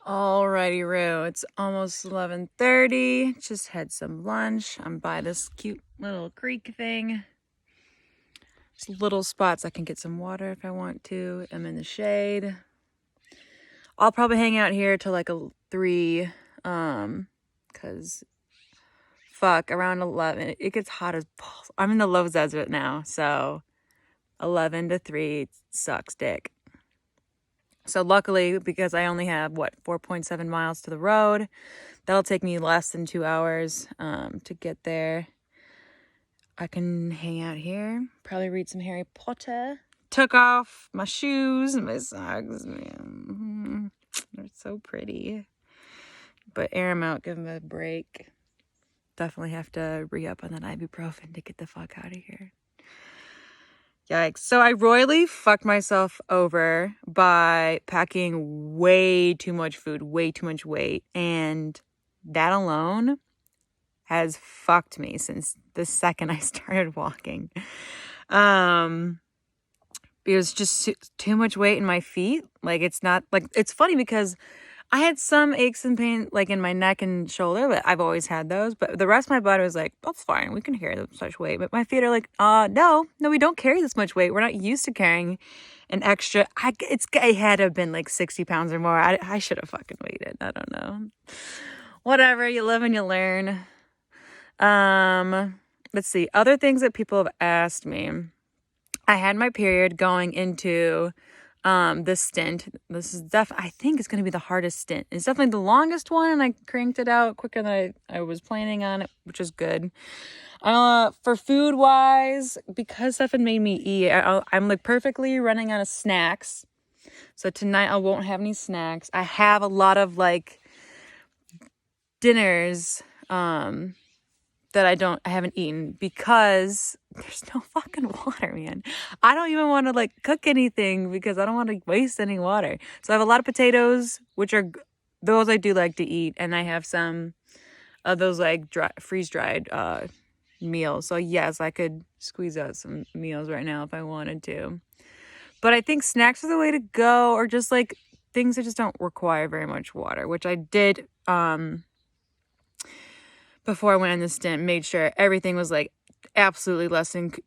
Alrighty, Roo. It's almost 11:30. Just had some lunch. I'm by this cute little creek thing. Just little spots I can get some water if I want to. I'm in the shade. I'll probably hang out here till like 3, cause fuck, around 11 it gets hot as balls. I'm in the low desert now, so 11 to 3 sucks dick. So luckily, because I only have 4.7 miles to the road, that'll take me less than 2 hours to get there. I can hang out here, probably read some Harry Potter. Took off my shoes and my socks. Man. They're so pretty. But air them out, give them a break. Definitely have to re-up on that ibuprofen to get the fuck out of here. Yikes. So I royally fucked myself over by packing way too much food, way too much weight. And that alone has fucked me since the second I started walking. It was just too much weight in my feet. Like, it's not, like, it's funny because I had some aches and pain, like, in my neck and shoulder, but I've always had those. But the rest of my body was like, that's fine. We can carry this much weight. But my feet are like, no, we don't carry this much weight. We're not used to carrying an extra. It had to have been like 60 pounds or more. I should have fucking waited. I don't know. Whatever. You live and you learn. Let's see. Other things that people have asked me. I had my period going into this stint. This is I think it's going to be the hardest stint. It's definitely the longest one, and I cranked it out quicker than I was planning on it, which is good. For food wise, because Stefan made me eat, I'm like perfectly running out of snacks. So tonight I won't have any snacks. I have a lot of like dinners that I haven't eaten because there's no fucking water, man. I don't even want to like cook anything because I don't want to waste any water. So I have a lot of potatoes, which are those I do like to eat, and I have some of those like freeze-dried meals. So yes, I could squeeze out some meals right now if I wanted to. But I think snacks are the way to go, or just like things that just don't require very much water, which I did before I went on the stint, made sure everything was like absolutely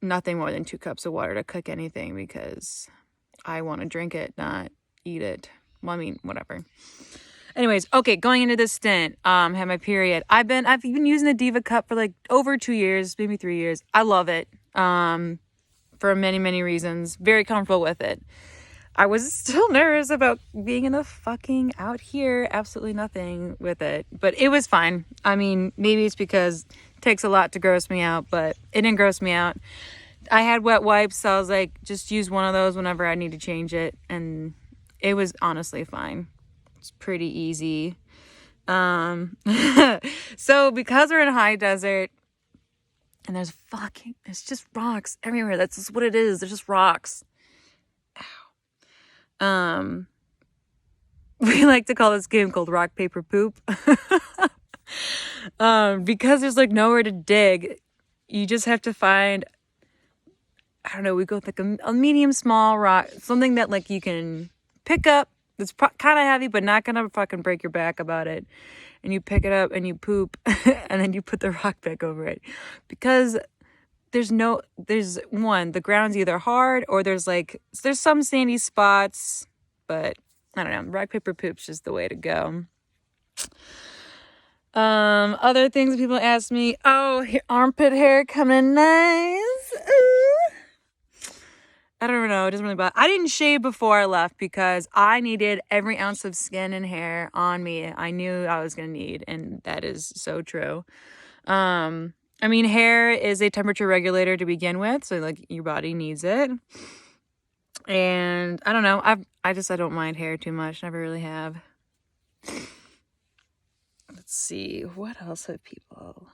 nothing more than 2 cups of water to cook anything because I want to drink it, not eat it. Well, I mean, whatever. Anyways, okay, going into this stint, had my period. I've been using the Diva Cup for like over 2 years, maybe 3 years. I love it. For many, many reasons. Very comfortable with it. I was still nervous about being in the fucking out here. Absolutely nothing with it. But it was fine. I mean, maybe it's because it takes a lot to gross me out, but it didn't gross me out. I had wet wipes, so I was like, just use one of those whenever I need to change it. And it was honestly fine. It's pretty easy. So because we're in a high desert, and there's just rocks everywhere. That's just what it is. There's just rocks. We like to call this game called Rock, Paper, Poop. Because there's like nowhere to dig, you just have to find, I don't know, we go with like a medium small rock, something that like you can pick up, that's kind of heavy, but not gonna fucking break your back about it. And you pick it up and you poop, and then you put the rock back over it. Because the ground's either hard or there's some sandy spots, but I don't know. Rock, paper, poop's just the way to go. Other things that people ask me, armpit hair coming nice. Ooh. I don't know. It doesn't really bother. I didn't shave before I left because I needed every ounce of skin and hair on me I knew I was going to need, and that is so true. I mean, hair is a temperature regulator to begin with, so like your body needs it. And I don't know, I don't mind hair too much. Never really have. Let's see, what else have people?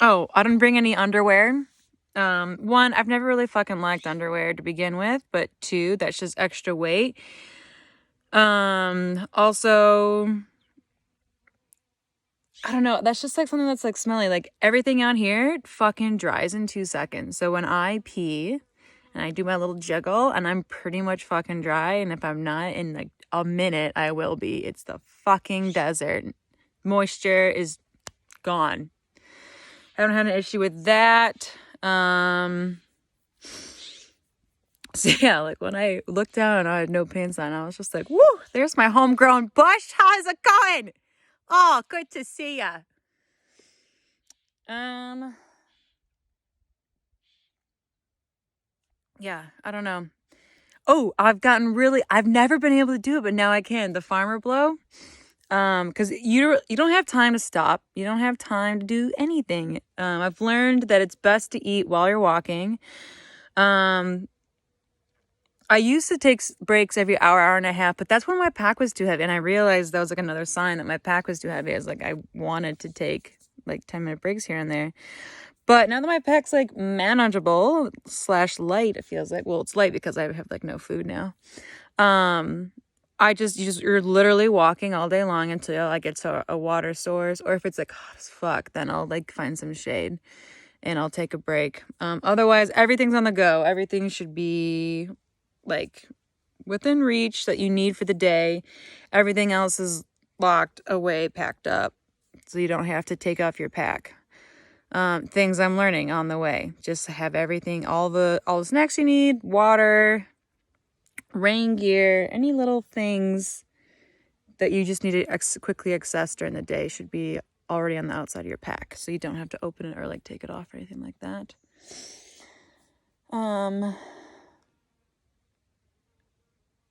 Oh, I didn't bring any underwear. 1, I've never really fucking liked underwear to begin with, but 2, that's just extra weight. Also, I don't know. That's just like something that's like smelly. Like everything out here fucking dries in 2 seconds. So when I pee and I do my little jiggle, and I'm pretty much fucking dry. And if I'm not, in like a minute, I will be. It's the fucking desert. Moisture is gone. I haven't had an issue with that. So yeah, like when I looked down and I had no pants on, I was just like, woo, there's my homegrown bush. How's it going? Oh, good to see ya. Yeah, I don't know. Oh, I've never been able to do it, but now I can. The farmer blow. Because you don't have time to stop. You don't have time to do anything. I've learned that it's best to eat while you're walking. I used to take breaks every hour and a half, but that's when my pack was too heavy. And I realized that was like another sign that my pack was too heavy. I was like, I wanted to take like 10-minute breaks here and there. But now that my pack's like manageable / light, it feels like, well, it's light because I have like no food now. You're literally walking all day long until I get to a water source, or if it's like hot as fuck, then I'll like find some shade and I'll take a break. Otherwise, everything's on the go. Everything should be like within reach that you need for the day. Everything else is locked away, packed up, so you don't have to take off your pack. Things I'm learning on the way. Just have everything, all the snacks you need, water, rain gear, any little things that you just need to quickly access during the day should be already on the outside of your pack, so you don't have to open it or like take it off or anything like that.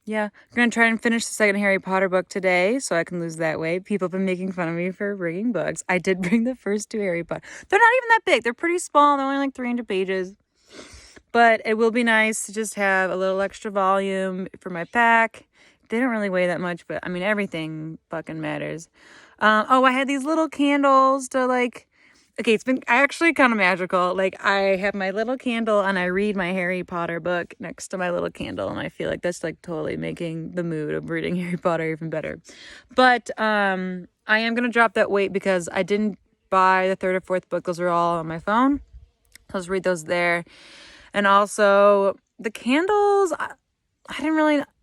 Yeah, I'm gonna try and finish the second Harry Potter book today so I can lose that weight. People have been making fun of me for bringing books. I did bring the first 2 Harry Potter. They're not even that big. They're pretty small. They're only like 300 pages. But it will be nice to just have a little extra volume for my pack. They don't really weigh that much, but I mean, everything fucking matters. I had these little candles to like... Okay, it's been actually kind of magical. Like, I have my little candle and I read my Harry Potter book next to my little candle, and I feel like that's like totally making the mood of reading Harry Potter even better. But I am going to drop that weight because I didn't buy the 3rd or 4th book. Those are all on my phone. I'll just read those there. And also, the candles, I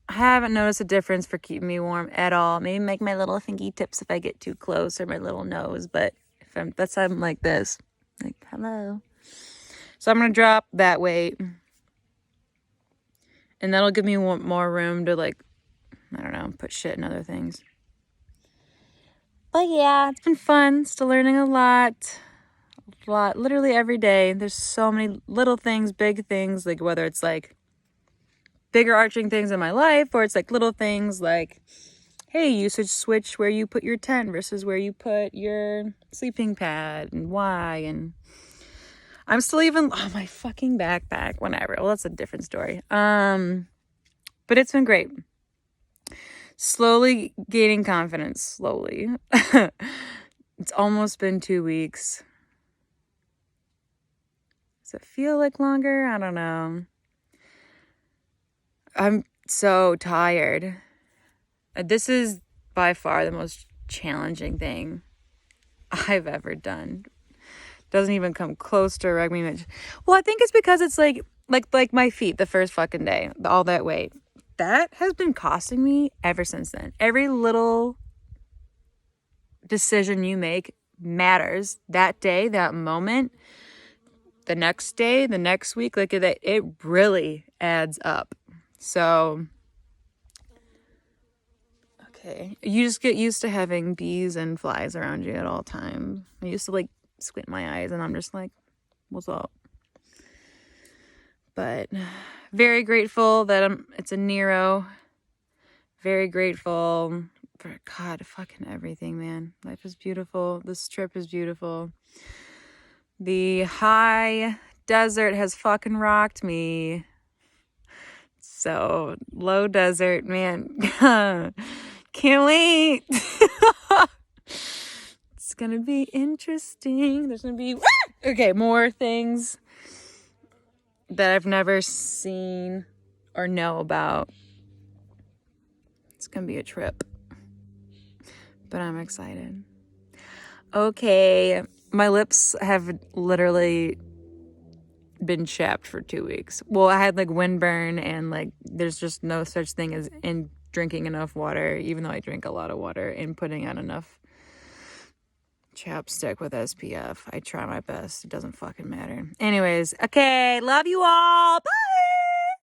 haven't noticed a difference for keeping me warm at all. Maybe make my little fingertips if I get too close, or my little nose, but I'm like this, like, hello. So I'm gonna drop that weight, and that'll give me more room to, like, I don't know, put shit in other things. But yeah, it's been fun. Still learning a lot, literally every day. There's so many little things, big things, like whether it's like bigger arching things in my life, or it's like little things like, hey, you should switch where you put your tent versus where you put your sleeping pad, and why. And I'm still even, my fucking backpack, whatever. Well, that's a different story. But it's been great. Slowly gaining confidence, slowly. It's almost been 2 weeks. Does it feel like longer? I don't know. I'm so tired. This is by far the most challenging thing I've ever done. Doesn't even come close to a rugby match. Well, I think it's because it's like my feet the first fucking day, all that weight. That has been costing me ever since then. Every little decision you make matters. That day, that moment, the next day, the next week, like it really adds up. So, okay. You just get used to having bees and flies around you at all times. I used to like squint my eyes and I'm just like, what's up? But very grateful that it's a Nero. Very grateful for, God, fucking everything, man. Life is beautiful. This trip is beautiful. The high desert has fucking rocked me. So, low desert, man. Can't wait. It's gonna be interesting. There's gonna be more things that I've never seen or know about. It's gonna be a trip, but I'm excited. Okay, my lips have literally been chapped for 2 weeks. Well, I had like windburn and like there's just no such thing as in drinking enough water, even though I drink a lot of water, and putting on enough chapstick with SPF. I try my best. It doesn't fucking matter. Anyways, okay, love you all. Bye.